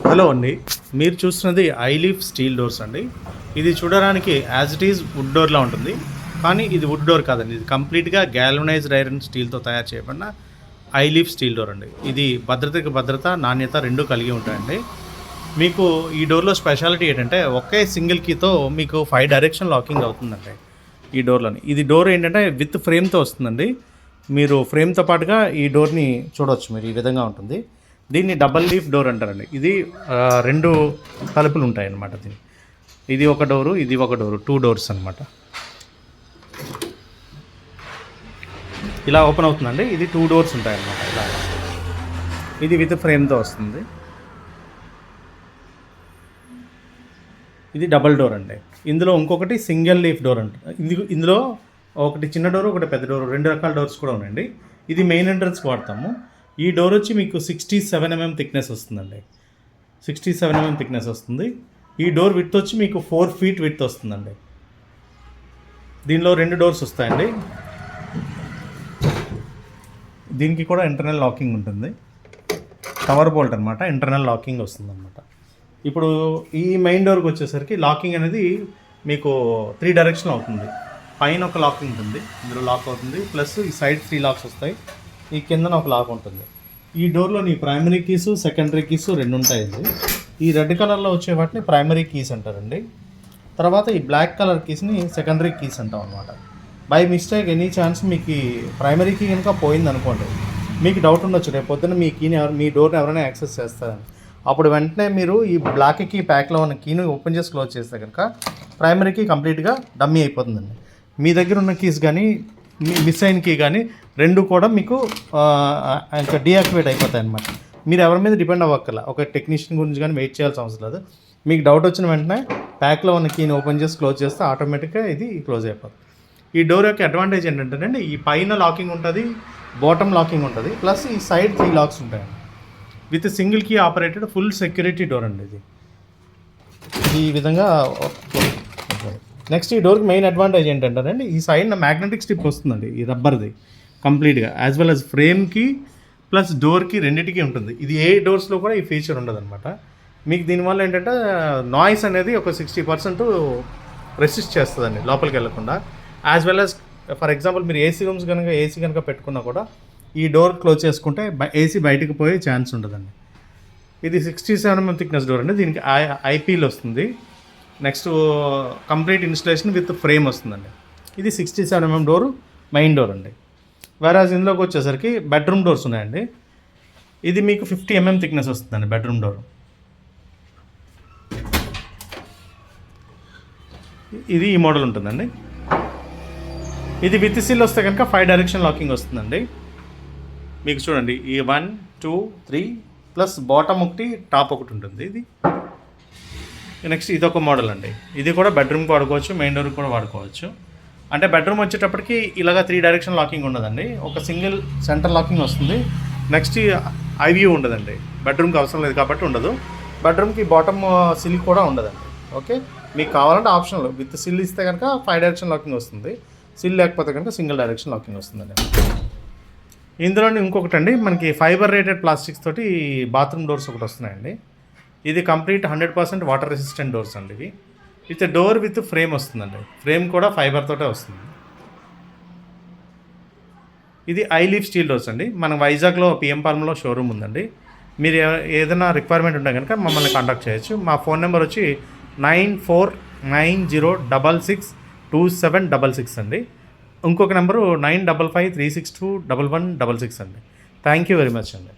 Hello అండి, మీరు చూస్తున్నది ఐలీఫ్ స్టీల్ డోర్స్ అండి. ఇది చూడడానికి యాజ్ ఇట్ ఈజ్ వుడ్ డోర్లా ఉంటుంది, కానీ ఇది వుడ్ డోర్ కాదండి. ఇది కంప్లీట్గా గ్యాల్వనైజ్డ్ ఐరన్ స్టీల్తో తయారు చేయబడిన ఐలీఫ్ స్టీల్ డోర్ అండి. ఇది భద్రతకి భద్రత, నాణ్యత రెండూ కలిగి ఉంటాయండి. మీకు ఈ డోర్లో స్పెషాలిటీ ఏంటంటే ఒకే సింగిల్ కీతో మీకు 5 డైరెక్షన్ లాకింగ్ అవుతుందండి ఈ డోర్లోని. ఇది డోర్ ఏంటంటే విత్ ఫ్రేమ్తో వస్తుందండి. మీరు ఫ్రేమ్తో పాటుగా ఈ డోర్ని చూడవచ్చు. మీరు ఈ విధంగా ఉంటుంది. దీన్ని డబల్ లీఫ్ డోర్ అంటారండి. ఇది 2 తలుపులు ఉంటాయి అన్నమాట. ఇది ఒక డోరు, ఇది ఒక డోరు, 2 డోర్స్ అనమాట. ఇలా ఓపెన్ అవుతుందండి. ఇది 2 డోర్స్ ఉంటాయి అన్నమాట. ఇలా ఇది విత్ ఫ్రేమ్తో వస్తుంది. ఇది డబల్ డోర్ అండి. ఇందులో ఇంకొకటి సింగిల్ లీఫ్ డోర్ అంటారు. ఇందులో ఒకటి చిన్న డోరు, ఒకటి పెద్ద డోరు, 2 రకాల డోర్స్ కూడా ఉన్నాయండి. ఇది మెయిన్ ఎంట్రన్స్కి వాడతాము. ఈ డోర్ వచ్చి మీకు 67 mm థిక్నెస్ వస్తుందండి. 67 mm థిక్నెస్ వస్తుంది. ఈ డోర్ విడ్త్ వచ్చి మీకు 4 feet విడ్త్ వస్తుందండి. దీనిలో 2 డోర్స్ వస్తాయండి. దీనికి కూడా ఇంటర్నల్ లాకింగ్ ఉంటుంది. కవర్ బోల్ట్ అనమాట, ఇంటర్నల్ లాకింగ్ వస్తుంది అనమాట. ఇప్పుడు ఈ మెయిన్ డోర్కి వచ్చేసరికి లాకింగ్ అనేది మీకు 3 డైరెక్షన్ అవుతుంది. పైన ఒక లాకింగ్ ఉంటుంది, ఇందులో లాక్ అవుతుంది. ప్లస్ ఈ సైడ్ 3 లాక్స్ వస్తాయి. ఈ కిందన ఒక లాక్ ఉంటుంది. ఈ డోర్లో నీ ప్రైమరీ కీసు, సెకండరీ కీసు 2 ఉంటాయండి. ఈ రెడ్ కలర్లో వచ్చే వాటిని ప్రైమరీ కీస్ అంటారండి. తర్వాత ఈ బ్లాక్ కలర్ కీస్ని సెకండరీ కీస్ అంటాం అనమాట. బై మిస్టేక్ ఎనీ ఛాన్స్ మీకు ఈ ప్రైమరీ కీ కనుక పోయింది అనుకోండి, మీకు డౌట్ ఉండొచ్చు రేపు పొద్దున్న మీ డోర్ని ఎవరైనా యాక్సెస్ చేస్తారని. అప్పుడు వెంటనే మీరు ఈ బ్లాక్ కీ ప్యాక్లో ఉన్న కీని ఓపెన్ చేసి క్లోజ్ చేస్తే కనుక ప్రైమరీ కీ కంప్లీట్గా డమ్మీ అయిపోతుందండి. మీ దగ్గర ఉన్న కీస్ కానీ మిస్ అయిన కీ కానీ 2 కూడా మీకు ఇంకా డీయాక్టివేట్ అయిపోతాయి అన్నమాట. మీరు ఎవరి మీద డిపెండ్ అవ్వక్కర్లా. ఒక టెక్నీషియన్ గురించి కానీ వెయిట్ చేయాల్సిన అవసరం లేదు. మీకు డౌట్ వచ్చిన వెంటనే ప్యాక్లో ఉన్న కీని ఓపెన్ చేసి క్లోజ్ చేస్తే ఆటోమేటిక్గా ఇది క్లోజ్ అయిపోతుంది. ఈ డోర్ యొక్క అడ్వాంటేజ్ ఏంటంటే ఈ పైన లాకింగ్ ఉంటుంది, బాటమ్ లాకింగ్ ఉంటుంది, ప్లస్ ఈ సైడ్ 3 లాక్స్ ఉంటాయండి. With single key operated full security door అండి ఇది. ఈ విధంగా నెక్స్ట్ ఈ డోర్కి మెయిన్ అడ్వాంటేజ్ ఏంటంటే ఈ సైడ్ మ్యాగ్నెటిక్ స్ట్రిప్ వస్తుందండి, ఈ రబ్బర్ది కంప్లీట్గా, యాజ్ వెల్ యాజ్ ఫ్రేమ్కి ప్లస్ డోర్కి రెండింటికి ఉంటుంది. ఇది ఏ డోర్స్లో కూడా ఈ ఫీచర్ ఉండదు అనమాట. మీకు దీనివల్ల ఏంటంటే నాయిస్ అనేది ఒక 60% రెసిస్ట్ చేస్తుందండి లోపలికి వెళ్ళకుండా. As well as for example మీరు ఏసీ కనుక పెట్టుకున్నా కూడా ఈ డోర్ క్లోజ్ చేసుకుంటే ఏసీ బయటకు పోయే ఛాన్స్ ఉండదండి. ఇది 67 mm థిక్నెస్ డోర్ అండి. దీనికి ఐపీఎల్ వస్తుంది. Next complete installation with frame వస్తుందండి. ఇది 67 mm డోరు, మెయిన్ డోర్ అండి. వేరాజ్ ఇందులోకి వచ్చేసరికి బెడ్రూమ్ డోర్స్ ఉన్నాయండి. ఇది మీకు 50 mm థిక్నెస్ వస్తుందండి బెడ్రూమ్ డోర్. ఇది ఈ మోడల్ ఉంటుందండి. ఇది విత్ సిల్ వస్తే కనుక 5 డైరెక్షన్ లాకింగ్ వస్తుందండి. మీకు చూడండి ఈ 1, 2, 3 ప్లస్ బాటమ్ ఒకటి, టాప్ ఒకటి ఉంటుంది. ఇది నెక్స్ట్ ఇదొక మోడల్ అండి. ఇది కూడా బెడ్రూమ్కి వాడుకోవచ్చు, మెయిన్ డోర్కి కూడా వాడుకోవచ్చు. అంటే బెడ్రూమ్ వచ్చేటప్పటికి ఇలాగా 3 డైరెక్షన్ లాకింగ్ ఉండదండి. ఒక సింగిల్ సెంటర్ లాకింగ్ వస్తుంది. నెక్స్ట్ ఐవ్యూ ఉండదండి. బెడ్రూమ్కి అవసరం లేదు కాబట్టి ఉండదు. బెడ్రూమ్కి బాటమ్ సిల్ కూడా ఉండదండి. ఓకే, మీకు కావాలంటే ఆప్షన్లో విత్ సిల్ ఇస్తే కనుక 5 డైరెక్షన్ లాకింగ్ వస్తుంది. సిల్ లేకపోతే కనుక సింగిల్ డైరెక్షన్ లాకింగ్ వస్తుందండి. ఇందులోనే ఇంకొకటి అండి, మనకి ఫైబర్ రేటెడ్ ప్లాస్టిక్స్ తోటి బాత్రూమ్ డోర్స్ ఒకటి వస్తున్నాయండి. ఇది కంప్లీట్ 100% వాటర్ రెసిస్టెంట్ డోర్స్ అండి. ఇవి విత్ డోర్ విత్ ఫ్రేమ్ వస్తుందండి. ఫ్రేమ్ కూడా ఫైబర్ తోటే వస్తుంది. ఇది ఐలీఫ్ స్టీల్ డోర్స్ అండి. మన వైజాగ్లో పిఎం పాలెంలో షోరూమ్ ఉందండి. మీరు ఏదైనా రిక్వైర్మెంట్ ఉంటే కనుక మమ్మల్ని కాంటాక్ట్ చేయొచ్చు. మా ఫోన్ నెంబర్ వచ్చి 9490662766 అండి. ఇంకొక నెంబరు 9553621166 అండి. థ్యాంక్ యూ వెరీ మచ్ అండి.